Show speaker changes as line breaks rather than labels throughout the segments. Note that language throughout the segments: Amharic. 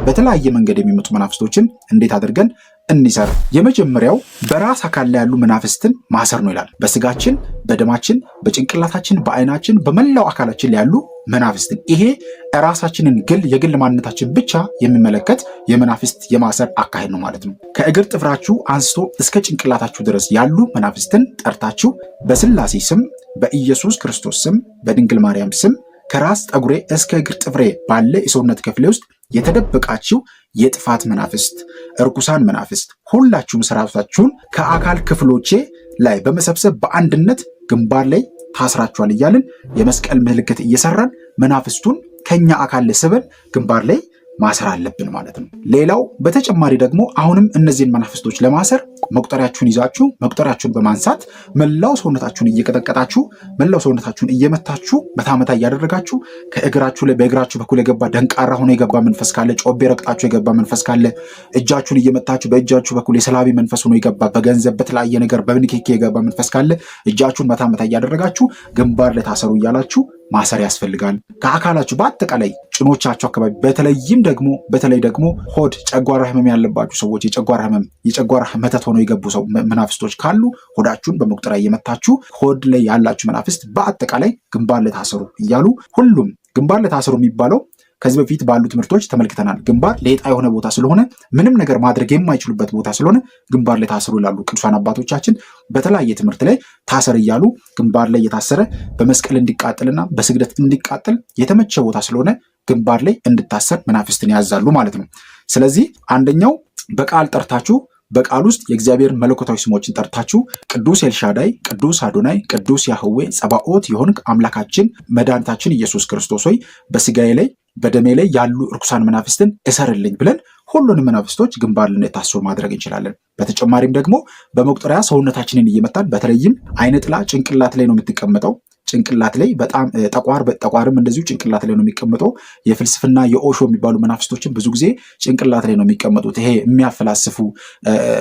በተለያየ መንገድ የሚመጡ መናፍስቶችን እንዴት አድርገን እንሰራ? የመጀመሪያው በራስ አካል ላይ ያሉ መናፍስትን ማሰር ነው ይላል። በስጋችን፣ በደማችን፣ በጭንቅላታችን፣ በአይናችን፣ በመላው አካላችን ላይ ያሉ መናፍስትን ይሄ ራሳችንን የግል ማንነታችን ብቻ የሚመለከት የመናፍስት የማሰር አካሄድ ነው ማለት ነው። ከእግር ጥፍራችሁ አንስቶ እስከ ጭንቅላታችሁ ድረስ ያሉ መናፍስትን ጠርታችሁ በስላሴ ስም፣ በኢየሱስ ክርስቶስ ስም፣ በድንግል ማርያም ስም ከራስ ጠጉሬ እስከ እግር ጥፍሬ ባለ የሰውነት ክፍሌ ውስጥ የተደበቃችሁ የጥፋት መናፍስት፣ እርኩሳን መናፍስት ሁላችሁም ሰራዊታችሁን ከአካል ክፍሎቼ ላይ በመሰብሰብ በአንድነት ግንባር ላይ ታስራችኋል እያልን የመስቀል ምልክት እየሰራን መናፍስቱን ከኛ አካል ላይ ስበን ግንባር ላይ ማሰር አለብን ማለት ነው። ሌላው በተጨማሪ ደግሞ አሁንም እነዚህን መናፍስቶች ለማሰር መቁጠሪያችሁን ይዛችሁ መቁጠሪያችሁን በማንሳት መላው ሰውነታችሁን እየቀጠቀጣችሁ መላው ሰውነታችሁን እየመታችሁ መታመታ እያደረጋችሁ ከእግራችሁ ላይ በእግራችሁ በኩል የገባ ደንቃራ ሆኖ የገባ መንፈስ ካለ፣ ጮቤ ረግጣችሁ የገባ መንፈስ ካለ እጃችሁን እየመታችሁ በእጃችሁ በኩል የሰላቢ መንፈስ ሆኖ የገባ በገንዘብ በተለያየ ነገር በንክኪ የገባ መንፈስ ካለ እጃችሁን መታመታ እያደረጋችሁ ግንባር ላይ ታሰሩ እያላችሁ ማሰር ያስፈልጋል። ከአካላችሁ በአጠቃላይ ጭኖቻችሁ አካባቢ በተለይ ደግሞ ሆድ፣ ጨጓራ ህመም ያለባችሁ ሰዎች የጨጓራ መተት ሆነው የገቡ ሰው መናፍስቶች ካሉ ሆዳችሁን በመቁጠሪያ እየመታችሁ ሆድ ላይ ያላችሁ መናፍስት በአጠቃላይ ግንባር ላይ ታሰሩ እያሉ ሁሉም ግንባር ላይ ታሰሩ የሚባለው ከዚህ በፊት ባሉ ትምህርቶች ተመልክተናል። ግንባር ሌጣ የሆነ ቦታ ስለሆነ ምንም ነገር ማድረግ የማይችሉበት ቦታ ስለሆነ ግንባር ላይ ታሰሩ ይላሉ ቅዱሳን አባቶቻችን። በተለያየ ትምህርት ላይ ታሰር እያሉ ግንባር ላይ እየታሰረ በመስቀል እንዲቃጠልና በስግደት እንዲቃጠል የተመቸ ቦታ ስለሆነ ግንባር ላይ እንድታሰር መናፍስትን ያዛሉ ማለት ነው። ስለዚህ አንደኛው በቃል ጠርታችሁ በቃል ውስጥ የእግዚአብሔር መለኮታዊ ስሞችን ጠርታችሁ ቅዱስ ኤልሻዳይ፣ ቅዱስ አዶናይ፣ ቅዱስ ያህዌ ጸባኦት የሆንክ አምላካችን መድኃኒታችን ኢየሱስ ክርስቶስ ሆይ በስጋዬ ላይ በደሜ ላይ ያሉ እርኩሳን መናፍስትን እሰርልኝ ብለን ሁሉንም መናፍስቶች ግንባር ላይ ታስሮ ማድረግ እንችላለን። በተጨማሪም ደግሞ በመቁጠሪያ ሰውነታችንን እየመታን በተለይም አይነ ጥላ ጭንቅላት ላይ ነው የምትቀመጠው። ጭንቅላት ላይ በጣም ጠቋርም እንደዚሁ ጭንቅላት ላይ ነው የሚቀመጠው። የፍልስፍና የኦሾ የሚባሉ መናፍስቶችን ብዙ ጊዜ ጭንቅላት ላይ ነው የሚቀመጡት። ይሄ የሚያፈላስፉ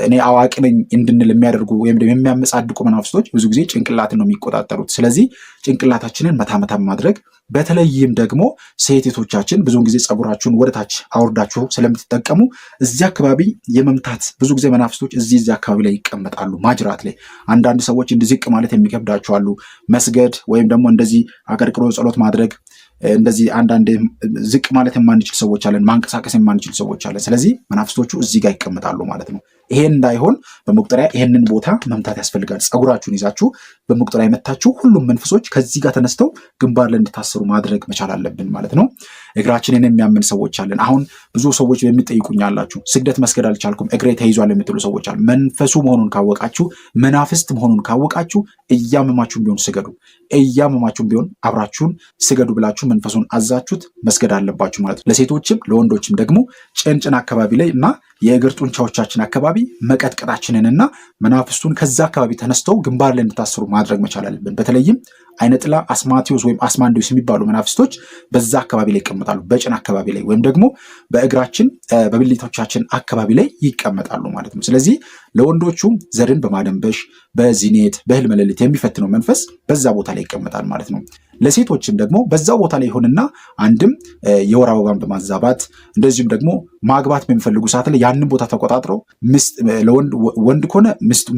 እኔ አዋቂ ነኝ እንድንል የሚያደርጉ ወይም ደግሞ የሚያመጻድቁ መናፍስቶች ብዙ ጊዜ ጭንቅላትን ነው የሚቆጣጠሩት። ስለዚህ ጭንቅላታችንን መታ ማድረግ በተለይም ደግሞ ሴቶቻችን ብዙውን ጊዜ ፀጉራችሁን ወደታች አውርዳችሁ ስለምትጠቀሙ እዚህ አካባቢ የመምታት ብዙ ጊዜ መናፍስቶች እዚህ አካባቢ ላይ ይቀመጣሉ። ማጅራት ላይ አንዳንድ ሰዎች እንዲዝቅ ማለት የሚከብዳቸው አሉ። መስገድ ወይም ደግሞ እንደዚህ አቀርቅሮ ጸሎት ማድረግ እንደዚህ አንዳንድ ዝቅ ማለት የማንችል ሰዎች አለን፣ ማንቀሳቀስ የማንችል ሰዎች አለን። ስለዚህ መናፍስቶቹ እዚህ ጋር ይቀመጣሉ ማለት ነው። ይሄን እንዳይሆን በመቁጠሪያ ይሄንን ቦታ መምታት ያስፈልጋል። ፀጉራችሁን ይዛችሁ በመቁጠሪያ የመታችሁ ሁሉም መንፈሶች ከዚህ ጋር ተነስተው ግንባር ላይ እንድታሰሩ ማድረግ መቻል አለብን ማለት ነው። እግራችንን የሚያምን ሰዎች አለን። አሁን ብዙ ሰዎች የሚጠይቁኝ አላችሁ፣ ስግደት መስገድ አልቻልኩም እግሬ ተይዟል የምትሉ ሰዎች አሉ። መንፈሱ መሆኑን ካወቃችሁ፣ መናፍስት መሆኑን ካወቃችሁ እያመማችሁም ቢሆን ስገዱ፣ እያመማችሁም ቢሆን አብራችሁን ስገዱ ብላችሁ መንፈሱን አዛችሁት መስገድ አለባችሁ ማለት ነው። ለሴቶችም ለወንዶችም ደግሞ ጭንጭን አካባቢ ላይ እና የእግር ጡንቻዎቻችን አካባቢ መቀጥቀጣችንንና መናፍስቱን ከዛ አካባቢ ተነስተው ግንባር ላይ እንድታስሩ ማድረግ መቻል አለብን። በተለይም አይነ ጥላ፣ አስማቲዮስ ወይም አስማንዲዮስ የሚባሉ መናፍስቶች በዛ አካባቢ ላይ ይቀመጣሉ። በጭን አካባቢ ላይ ወይም ደግሞ በእግራችን በብልቶቻችን አካባቢ ላይ ይቀመጣሉ ማለት ነው። ስለዚህ ለወንዶቹ ዘርን በማደንበሽ በዚኔት በህልም ሌሊት የሚፈትነው መንፈስ በዛ ቦታ ላይ ይቀመጣል ማለት ነው። ለሴቶችም ደግሞ በዛው ቦታ ላይ ይሆንና አንድም የወር አበባን በማዛባት እንደዚሁም ደግሞ ማግባት በሚፈልጉ ሰዓት ላይ ያንን ቦታ ተቆጣጥረው ወንድ ከሆነ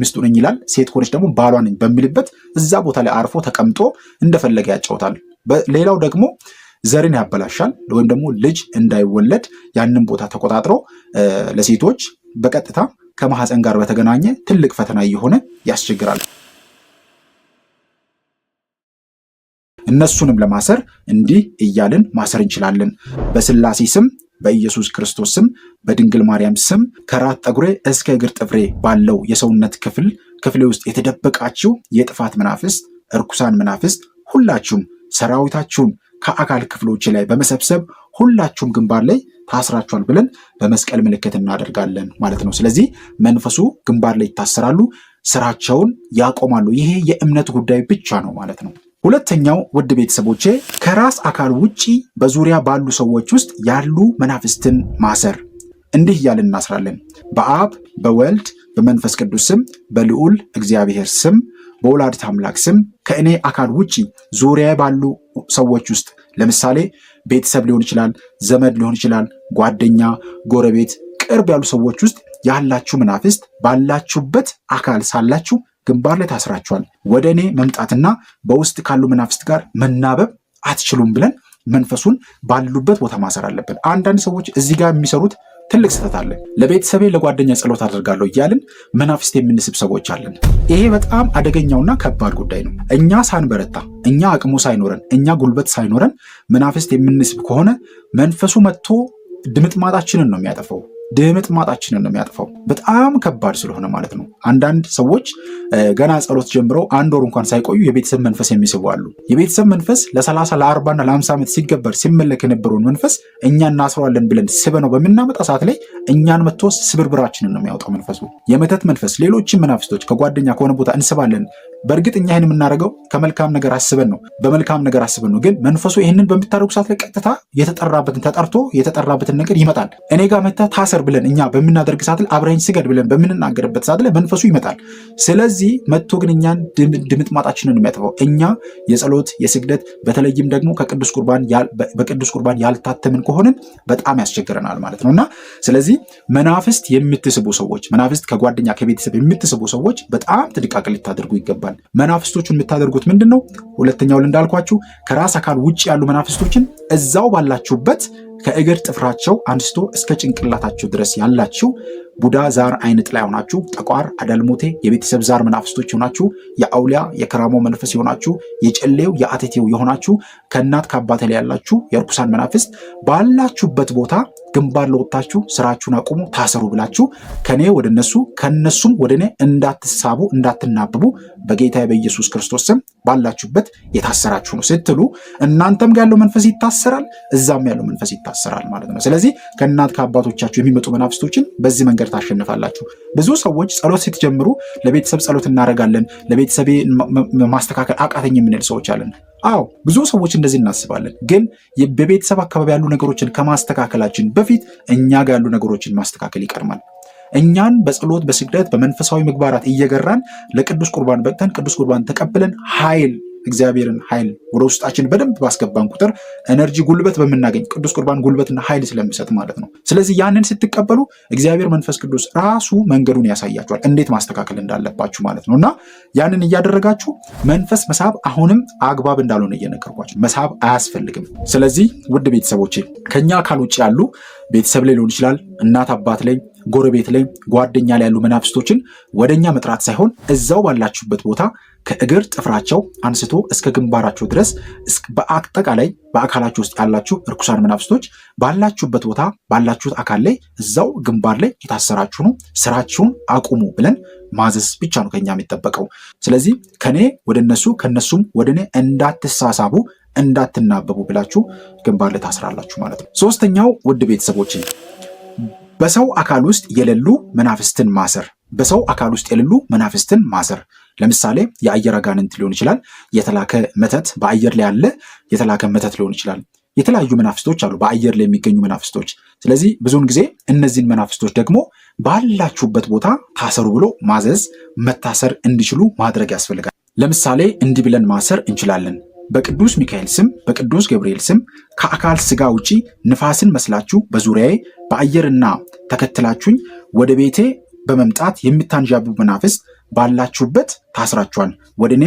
ሚስቱ ነኝ ይላል፣ ሴት ከሆነች ደግሞ ባሏ ነኝ በሚልበት እዛ ቦታ ላይ አርፎ ተቀምጦ እንደፈለገ ያጫውታል። ሌላው ደግሞ ዘርን ያበላሻል ወይም ደግሞ ልጅ እንዳይወለድ ያንን ቦታ ተቆጣጥረው ለሴቶች በቀጥታ ከማህፀን ጋር በተገናኘ ትልቅ ፈተና እየሆነ ያስቸግራል። እነሱንም ለማሰር እንዲህ እያልን ማሰር እንችላለን። በስላሴ ስም፣ በኢየሱስ ክርስቶስ ስም፣ በድንግል ማርያም ስም ከራስ ጠጉሬ እስከ እግር ጥፍሬ ባለው የሰውነት ክፍሌ ውስጥ የተደበቃችሁ የጥፋት መናፍስት፣ እርኩሳን መናፍስት ሁላችሁም ሰራዊታችሁን ከአካል ክፍሎች ላይ በመሰብሰብ ሁላችሁም ግንባር ላይ ታስራችኋል ብለን በመስቀል ምልክት እናደርጋለን ማለት ነው። ስለዚህ መንፈሱ ግንባር ላይ ይታሰራሉ፣ ስራቸውን ያቆማሉ። ይሄ የእምነት ጉዳይ ብቻ ነው ማለት ነው። ሁለተኛው ውድ ቤተሰቦቼ ከራስ አካል ውጪ በዙሪያ ባሉ ሰዎች ውስጥ ያሉ መናፍስትን ማሰር። እንዲህ እያልን እናስራለን። በአብ በወልድ በመንፈስ ቅዱስ ስም በልዑል እግዚአብሔር ስም በወላዲተ አምላክ ስም ከእኔ አካል ውጪ ዙሪያ ባሉ ሰዎች ውስጥ ለምሳሌ ቤተሰብ ሊሆን ይችላል፣ ዘመድ ሊሆን ይችላል፣ ጓደኛ፣ ጎረቤት፣ ቅርብ ያሉ ሰዎች ውስጥ ያላችሁ መናፍስት ባላችሁበት አካል ሳላችሁ ግንባር ላይ ታስራችኋል። ወደ እኔ መምጣትና በውስጥ ካሉ መናፍስት ጋር መናበብ አትችሉም ብለን መንፈሱን ባሉበት ቦታ ማሰር አለብን። አንዳንድ ሰዎች እዚህ ጋር የሚሰሩት ትልቅ ስህተት አለ። ለቤተሰቤ ለጓደኛ ጸሎት አደርጋለሁ እያልን መናፍስት የምንስብ ሰዎች አለን። ይሄ በጣም አደገኛውና ከባድ ጉዳይ ነው። እኛ ሳንበረታ፣ እኛ አቅሙ ሳይኖረን፣ እኛ ጉልበት ሳይኖረን መናፍስት የምንስብ ከሆነ መንፈሱ መጥቶ ድምጥማጣችንን ነው የሚያጠፋው። ድምጥማጣችንን ነው የሚያጠፋው። በጣም ከባድ ስለሆነ ማለት ነው። አንዳንድ ሰዎች ገና ጸሎት ጀምረው 1 ወር እንኳን ሳይቆዩ የቤተሰብ መንፈስ የሚስቡ አሉ። የቤተሰብ መንፈስ ለ30 ለ40 እና ለ50 ዓመት ሲገበር ሲመለክ የነበረውን መንፈስ እኛ እናስረዋለን ብለን ስበነው በምናመጣ ሰዓት ላይ እኛን መጥቶ ስብርብራችንን ነው የሚያወጣው መንፈሱ። የመተት መንፈስ፣ ሌሎችም መናፍስቶች ከጓደኛ ከሆነ ቦታ እንስባለን። በእርግጥ እኛ ይህን የምናደርገው ከመልካም ነገር አስበን ነው፣ በመልካም ነገር አስበን ነው። ግን መንፈሱ ይህንን በምታደርጉ ሰዓት ላይ ቀጥታ ተጠርቶ የተጠራበትን ነገር ይመጣል። እኔ ጋር መታ ታሰር ብለን እኛ በምናደርግ ሰዓት ላይ አብረኝ ስገድ ብለን በምንናገርበት ሰዓት ላይ መንፈሱ ይመጣል። ስለዚህ መጥቶ ግን እኛን ድምጥማጣችንን የሚያጠፋው እኛ የጸሎት የስግደት በተለይም ደግሞ በቅዱስ ቁርባን ያልታተምን ከሆንን በጣም ያስቸግረናል ማለት ነው። እና ስለዚህ መናፍስት የምትስቡ ሰዎች፣ መናፍስት ከጓደኛ ከቤተሰብ የምትስቡ ሰዎች በጣም ጥንቃቄ ልታደርጉ ይገባል። መናፍስቶቹን የምታደርጉት ምንድን ነው? ሁለተኛው እንዳልኳችሁ ከራስ አካል ውጭ ያሉ መናፍስቶችን እዛው ባላችሁበት ከእግር ጥፍራቸው አንስቶ እስከ ጭንቅላታቸው ድረስ ያላችሁ ቡዳ ዛር አይነት ላይ ሆናችሁ፣ ጠቋር፣ አዳልሞቴ የቤተሰብ ዛር መናፍስቶች የሆናችሁ፣ የአውሊያ የከራሞ መንፈስ የሆናችሁ፣ የጨሌው የአቴቴው የሆናችሁ፣ ከእናት ከአባት ላይ ያላችሁ የርኩሳን መናፍስት ባላችሁበት ቦታ ግንባር ለወጣችሁ ስራችሁን አቁሙ፣ ታሰሩ ብላችሁ ከኔ ወደ እነሱ ከነሱም ወደ እኔ እንዳትሳቡ እንዳትናብቡ በጌታ በኢየሱስ ክርስቶስ ስም ባላችሁበት የታሰራችሁ ነው ስትሉ እናንተም ጋር ያለው መንፈስ ይታሰራል፣ እዛም ያለው መንፈስ ይታሰራል ማለት ነው። ስለዚህ ከእናት ከአባቶቻችሁ የሚመጡ መናፍስቶችን በዚህ መንገድ ታሸንፋላችሁ። ብዙ ሰዎች ጸሎት ስትጀምሩ ለቤተሰብ ጸሎት እናደርጋለን፣ ለቤተሰቤ ማስተካከል አቃተኝ የምንል ሰዎች አለን። አዎ ብዙ ሰዎች እንደዚህ እናስባለን። ግን በቤተሰብ አካባቢ ያሉ ነገሮችን ከማስተካከላችን በፊት እኛ ጋር ያሉ ነገሮችን ማስተካከል ይቀድማል። እኛን በጸሎት በስግደት በመንፈሳዊ ምግባራት እየገራን ለቅዱስ ቁርባን በቅተን ቅዱስ ቁርባን ተቀብለን እግዚአብሔርን ኃይል ወደ ውስጣችን በደንብ ባስገባን ቁጥር ኤነርጂ፣ ጉልበት በምናገኝ ቅዱስ ቁርባን ጉልበትና ኃይል ስለሚሰጥ ማለት ነው። ስለዚህ ያንን ስትቀበሉ እግዚአብሔር መንፈስ ቅዱስ ራሱ መንገዱን ያሳያችኋል፣ እንዴት ማስተካከል እንዳለባችሁ ማለት ነው። እና ያንን እያደረጋችሁ መንፈስ መሳብ አሁንም አግባብ እንዳልሆነ እየነገርኳችሁ፣ መሳብ አያስፈልግም። ስለዚህ ውድ ቤተሰቦቼ ከኛ አካል ውጭ ያሉ ቤተሰብ ላይ ሊሆን ይችላል፣ እናት አባት ላይ፣ ጎረቤት ላይ፣ ጓደኛ ላይ ያሉ መናፍስቶችን ወደኛ መጥራት ሳይሆን እዛው ባላችሁበት ቦታ ከእግር ጥፍራቸው አንስቶ እስከ ግንባራቸው ድረስ በአጠቃላይ በአካላችሁ ውስጥ ያላችሁ እርኩሳን መናፍስቶች ባላችሁበት ቦታ ባላችሁት አካል ላይ እዛው ግንባር ላይ የታሰራችሁ ነው፣ ስራችሁን አቁሙ ብለን ማዘዝ ብቻ ነው ከኛ የሚጠበቀው። ስለዚህ ከኔ ወደ እነሱ ከነሱም ወደ እኔ እንዳትሳሳቡ እንዳትናበቡ ብላችሁ ግንባር ላይ ታስራላችሁ ማለት ነው። ሶስተኛው ውድ ቤተሰቦች በሰው አካል ውስጥ የሌሉ መናፍስትን ማሰር። በሰው አካል ውስጥ የሌሉ መናፍስትን ማሰር። ለምሳሌ የአየር አጋንንት ሊሆን ይችላል፣ የተላከ መተት፣ በአየር ላይ ያለ የተላከ መተት ሊሆን ይችላል። የተለያዩ መናፍስቶች አሉ፣ በአየር ላይ የሚገኙ መናፍስቶች። ስለዚህ ብዙውን ጊዜ እነዚህን መናፍስቶች ደግሞ ባላችሁበት ቦታ ታሰሩ ብሎ ማዘዝ፣ መታሰር እንዲችሉ ማድረግ ያስፈልጋል። ለምሳሌ እንዲህ ብለን ማሰር እንችላለን። በቅዱስ ሚካኤል ስም በቅዱስ ገብርኤል ስም ከአካል ስጋ ውጪ ንፋስን መስላችሁ በዙሪያዬ በአየርና ተከትላችሁኝ ወደ ቤቴ በመምጣት የምታንዣብቡ መናፍስት ባላችሁበት ታስራችኋል። ወደ እኔ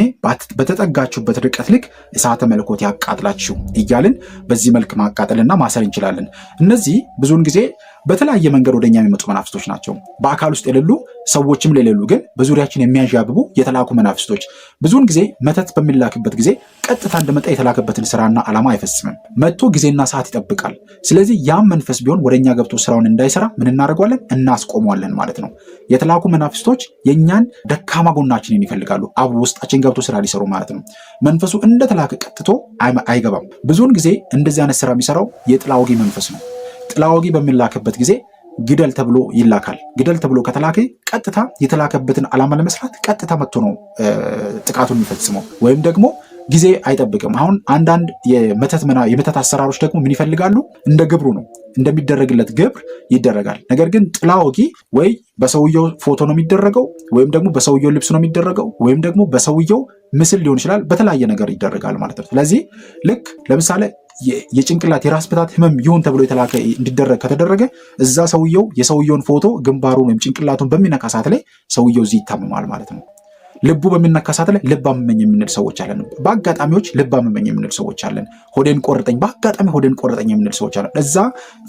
በተጠጋችሁበት ርቀት ልክ እሳተ መለኮት ያቃጥላችሁ እያልን በዚህ መልክ ማቃጠልና ማሰር እንችላለን። እነዚህ ብዙውን ጊዜ በተለያየ መንገድ ወደኛ የሚመጡ መናፍስቶች ናቸው። በአካል ውስጥ የሌሉ ሰዎችም የሌሉ ግን በዙሪያችን የሚያንዣብቡ የተላኩ መናፍስቶች። ብዙውን ጊዜ መተት በሚላክበት ጊዜ ቀጥታ እንደመጣ የተላከበትን ስራና ዓላማ አይፈጽምም። መጥቶ ጊዜና ሰዓት ይጠብቃል። ስለዚህ ያም መንፈስ ቢሆን ወደኛ ገብቶ ስራውን እንዳይሰራ ምን እናደርገዋለን? እናስቆመዋለን ማለት ነው። የተላኩ መናፍስቶች የእኛን ደካማ ጎናችንን ይፈልጋሉ፣ አብ ውስጣችን ገብቶ ስራ ሊሰሩ ማለት ነው። መንፈሱ እንደተላከ ቀጥቶ አይገባም። ብዙውን ጊዜ እንደዚህ አይነት ስራ የሚሰራው የጥላ ወጊ መንፈስ ነው። ጥላ ወጊ በሚላክበት ጊዜ ግደል ተብሎ ይላካል። ግደል ተብሎ ከተላከ ቀጥታ የተላከበትን ዓላማ ለመስራት ቀጥታ መጥቶ ነው ጥቃቱን የሚፈጽመው፣ ወይም ደግሞ ጊዜ አይጠብቅም። አሁን አንዳንድ የመተት አሰራሮች ደግሞ ምን ይፈልጋሉ? እንደ ግብሩ ነው፣ እንደሚደረግለት ግብር ይደረጋል። ነገር ግን ጥላ ወጊ ወይ በሰውየው ፎቶ ነው የሚደረገው፣ ወይም ደግሞ በሰውየው ልብስ ነው የሚደረገው፣ ወይም ደግሞ በሰውየው ምስል ሊሆን ይችላል። በተለያየ ነገር ይደረጋል ማለት ነው። ስለዚህ ልክ ለምሳሌ የጭንቅላት የራስ ምታት ህመም ይሁን ተብሎ የተላከ እንዲደረግ ከተደረገ እዛ የሰውየውን ፎቶ ግንባሩን ወይም ጭንቅላቱን በሚነካ ሰዓት ላይ ሰውየው እዚህ ይታመማል ማለት ነው። ልቡ በሚነካ ሰዓት ላይ ልብ አመመኝ የምንል ሰዎች አለን። በአጋጣሚዎች ልብ አመመኝ የምንል ሰዎች አለን። ሆዴን ቆረጠኝ፣ በአጋጣሚ ሆዴን ቆረጠኝ የምንል ሰዎች አለን። እዛ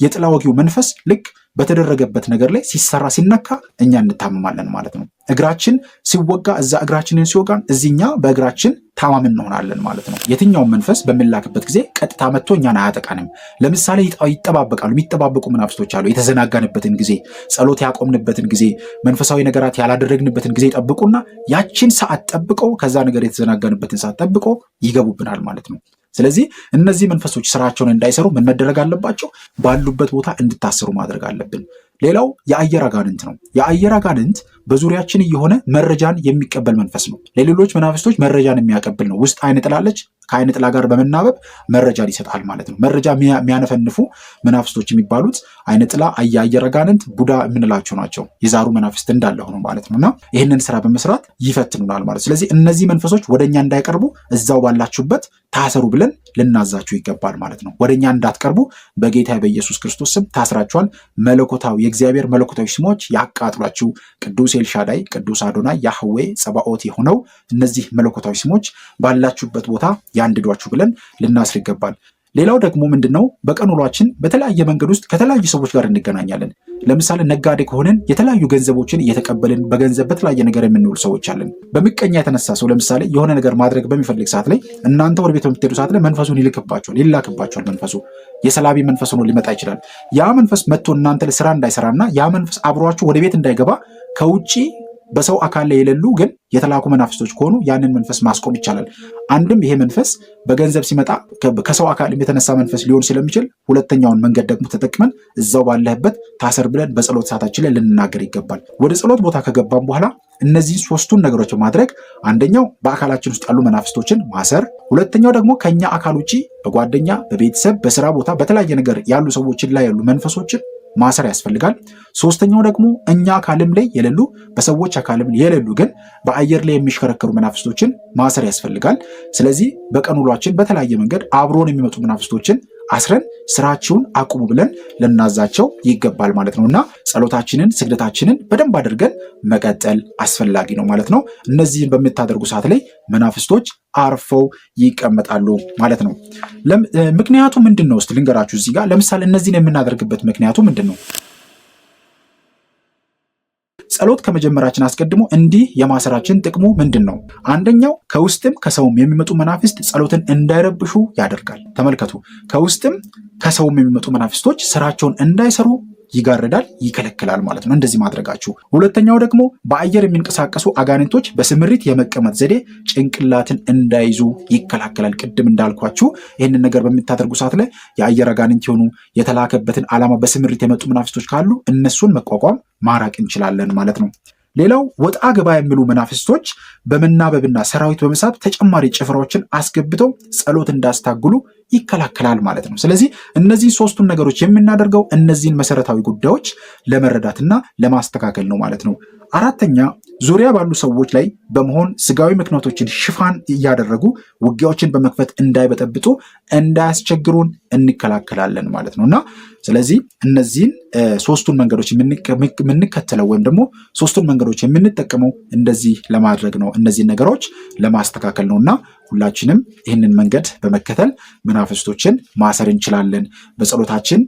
የጥላ ወጊው መንፈስ ልክ በተደረገበት ነገር ላይ ሲሰራ ሲነካ እኛ እንታመማለን ማለት ነው። እግራችን ሲወጋ እዛ እግራችንን ሲወጋን እዚህኛ በእግራችን ታማም እንሆናለን ማለት ነው። የትኛውን መንፈስ በሚላክበት ጊዜ ቀጥታ መጥቶ እኛን አያጠቃንም። ለምሳሌ ይጠባበቃሉ። የሚጠባበቁ መናፍስቶች አሉ። የተዘናጋንበትን ጊዜ፣ ጸሎት ያቆምንበትን ጊዜ፣ መንፈሳዊ ነገራት ያላደረግንበትን ጊዜ ጠብቁና ያችን ሰዓት ጠብቀው ከዛ ነገር የተዘናጋንበትን ሰዓት ጠብቀው ይገቡብናል ማለት ነው። ስለዚህ እነዚህ መንፈሶች ስራቸውን እንዳይሰሩ ምን መደረግ አለባቸው? ባሉበት ቦታ እንድታሰሩ ማድረግ አለብን። ሌላው የአየር አጋንንት ነው። የአየር አጋንንት በዙሪያችን እየሆነ መረጃን የሚቀበል መንፈስ ነው። ለሌሎች መናፍስቶች መረጃን የሚያቀብል ነው። ውስጥ አይነ ጥላለች፣ ከአይነ ጥላ ጋር በመናበብ መረጃን ይሰጣል ማለት ነው። መረጃ የሚያነፈንፉ መናፍስቶች የሚባሉት አይነ ጥላ፣ የአየር አጋንንት፣ ቡዳ የምንላቸው ናቸው። የዛሩ መናፍስት እንዳለ ሆኖ ማለት ነው። እና ይህንን ስራ በመስራት ይፈትኑናል ማለት። ስለዚህ እነዚህ መንፈሶች ወደኛ እንዳይቀርቡ እዛው ባላችሁበት ታሰሩ ብለን ልናዛችሁ ይገባል ማለት ነው። ወደኛ እንዳትቀርቡ በጌታ በኢየሱስ ክርስቶስ ስም ታስራችኋል። መለኮታዊ የእግዚአብሔር መለኮታዊ ስሞች ያቃጥሏችሁ። ቅዱስ ኤልሻዳይ፣ ቅዱስ አዶናይ፣ ያህዌ ጸባኦት የሆነው እነዚህ መለኮታዊ ስሞች ባላችሁበት ቦታ ያንድዷችሁ ብለን ልናስር ይገባል። ሌላው ደግሞ ምንድነው? በቀን ውሏችን በተለያየ መንገድ ውስጥ ከተለያዩ ሰዎች ጋር እንገናኛለን። ለምሳሌ ነጋዴ ከሆንን የተለያዩ ገንዘቦችን እየተቀበልን በገንዘብ በተለያየ ነገር የምንውል ሰዎች አለን። በምቀኛ የተነሳ ሰው ለምሳሌ የሆነ ነገር ማድረግ በሚፈልግ ሰዓት ላይ እናንተ ወደ ቤት በምትሄዱ ሰዓት ላይ መንፈሱን ይላክባቸዋል። መንፈሱ የሰላቢ መንፈስ ሆኖ ሊመጣ ይችላል። ያ መንፈስ መጥቶ እናንተ ላይ ስራ እንዳይሰራና ያ መንፈስ አብሯችሁ ወደ ቤት እንዳይገባ ከውጪ በሰው አካል ላይ የሌሉ ግን የተላኩ መናፍስቶች ከሆኑ ያንን መንፈስ ማስቆም ይቻላል። አንድም ይሄ መንፈስ በገንዘብ ሲመጣ ከሰው አካል የተነሳ መንፈስ ሊሆን ስለሚችል፣ ሁለተኛውን መንገድ ደግሞ ተጠቅመን እዛው ባለህበት ታሰር ብለን በጸሎት ሰዓታችን ላይ ልንናገር ይገባል። ወደ ጸሎት ቦታ ከገባን በኋላ እነዚህ ሶስቱን ነገሮች በማድረግ አንደኛው በአካላችን ውስጥ ያሉ መናፍስቶችን ማሰር፣ ሁለተኛው ደግሞ ከኛ አካል ውጪ በጓደኛ፣ በቤተሰብ፣ በስራ ቦታ በተለያየ ነገር ያሉ ሰዎችን ላይ ያሉ መንፈሶችን ማሰር ያስፈልጋል። ሶስተኛው ደግሞ እኛ አካልም ላይ የሌሉ በሰዎች አካልም የሌሉ ግን በአየር ላይ የሚሽከረከሩ መናፍስቶችን ማሰር ያስፈልጋል። ስለዚህ በቀን ውሏችን በተለያየ መንገድ አብሮን የሚመጡ መናፍስቶችን አስረን ስራችሁን አቁሙ ብለን ልናዛቸው ይገባል ማለት ነው። እና ጸሎታችንን፣ ስግደታችንን በደንብ አድርገን መቀጠል አስፈላጊ ነው ማለት ነው። እነዚህን በምታደርጉ ሰዓት ላይ መናፍስቶች አርፈው ይቀመጣሉ ማለት ነው። ምክንያቱ ምንድን ነው? እስቲ ልንገራችሁ እዚህ ጋር። ለምሳሌ እነዚህን የምናደርግበት ምክንያቱ ምንድን ነው? ጸሎት ከመጀመራችን አስቀድሞ እንዲህ የማሰራችን ጥቅሙ ምንድን ነው? አንደኛው ከውስጥም ከሰውም የሚመጡ መናፍስት ጸሎትን እንዳይረብሹ ያደርጋል። ተመልከቱ፣ ከውስጥም ከሰውም የሚመጡ መናፍስቶች ስራቸውን እንዳይሰሩ ይጋርዳል፣ ይከለክላል ማለት ነው እንደዚህ ማድረጋችሁ። ሁለተኛው ደግሞ በአየር የሚንቀሳቀሱ አጋንንቶች በስምሪት የመቀመጥ ዘዴ ጭንቅላትን እንዳይዙ ይከላከላል። ቅድም እንዳልኳችሁ ይህንን ነገር በምታደርጉ ሰዓት ላይ የአየር አጋንንት የሆኑ የተላከበትን ዓላማ በስምሪት የመጡ መናፍስቶች ካሉ እነሱን መቋቋም ማራቅ እንችላለን ማለት ነው። ሌላው ወጣ ገባ የሚሉ መናፍስቶች በመናበብና ሰራዊት በመሳብ ተጨማሪ ጭፍራዎችን አስገብተው ጸሎት እንዳስታግሉ ይከላከላል ማለት ነው። ስለዚህ እነዚህ ሶስቱን ነገሮች የምናደርገው እነዚህን መሰረታዊ ጉዳዮች ለመረዳትና ለማስተካከል ነው ማለት ነው። አራተኛ ዙሪያ ባሉ ሰዎች ላይ በመሆን ስጋዊ ምክንያቶችን ሽፋን እያደረጉ ውጊያዎችን በመክፈት እንዳይበጠብጡ እንዳያስቸግሩን እንከላከላለን ማለት ነው። እና ስለዚህ እነዚህን ሶስቱን መንገዶች የምንከተለው ወይም ደግሞ ሶስቱን መንገዶች የምንጠቀመው እንደዚህ ለማድረግ ነው፣ እነዚህን ነገሮች ለማስተካከል ነው። እና ሁላችንም ይህንን መንገድ በመከተል መናፍስቶችን ማሰር እንችላለን። በጸሎታችን፣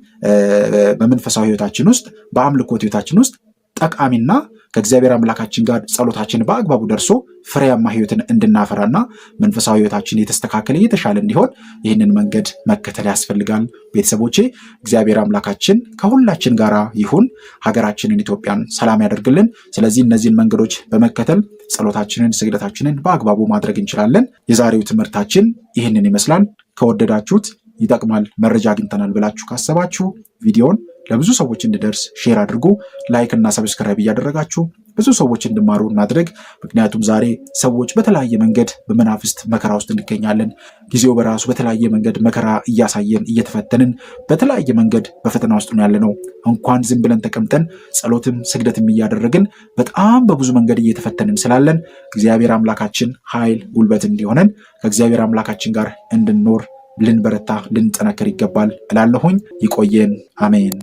በመንፈሳዊ ህይወታችን ውስጥ፣ በአምልኮት ህይወታችን ውስጥ ጠቃሚና ከእግዚአብሔር አምላካችን ጋር ጸሎታችን በአግባቡ ደርሶ ፍሬያማ ህይወትን እንድናፈራና መንፈሳዊ ህይወታችን የተስተካከለ የተሻለ እንዲሆን ይህንን መንገድ መከተል ያስፈልጋል። ቤተሰቦቼ እግዚአብሔር አምላካችን ከሁላችን ጋር ይሁን። ሀገራችንን ኢትዮጵያን ሰላም ያደርግልን። ስለዚህ እነዚህን መንገዶች በመከተል ጸሎታችንን፣ ስግደታችንን በአግባቡ ማድረግ እንችላለን። የዛሬው ትምህርታችን ይህንን ይመስላል። ከወደዳችሁት ይጠቅማል፣ መረጃ አግኝተናል ብላችሁ ካሰባችሁ ቪዲዮን ለብዙ ሰዎች እንዲደርስ ሼር አድርጉ። ላይክ እና ሰብስክራይብ እያደረጋችሁ ብዙ ሰዎች እንዲማሩ እናድርግ። ምክንያቱም ዛሬ ሰዎች በተለያየ መንገድ በመናፍስት መከራ ውስጥ እንገኛለን። ጊዜው በራሱ በተለያየ መንገድ መከራ እያሳየን እየተፈተንን በተለያየ መንገድ በፈተና ውስጥ ያለ ነው። እንኳን ዝም ብለን ተቀምጠን ጸሎትም ስግደትም እያደረግን በጣም በብዙ መንገድ እየተፈተንን ስላለን እግዚአብሔር አምላካችን ኃይል ጉልበት እንዲሆነን ከእግዚአብሔር አምላካችን ጋር እንድንኖር ልንበረታ ልንጠነክር ይገባል እላለሁኝ። ይቆየን። አሜን።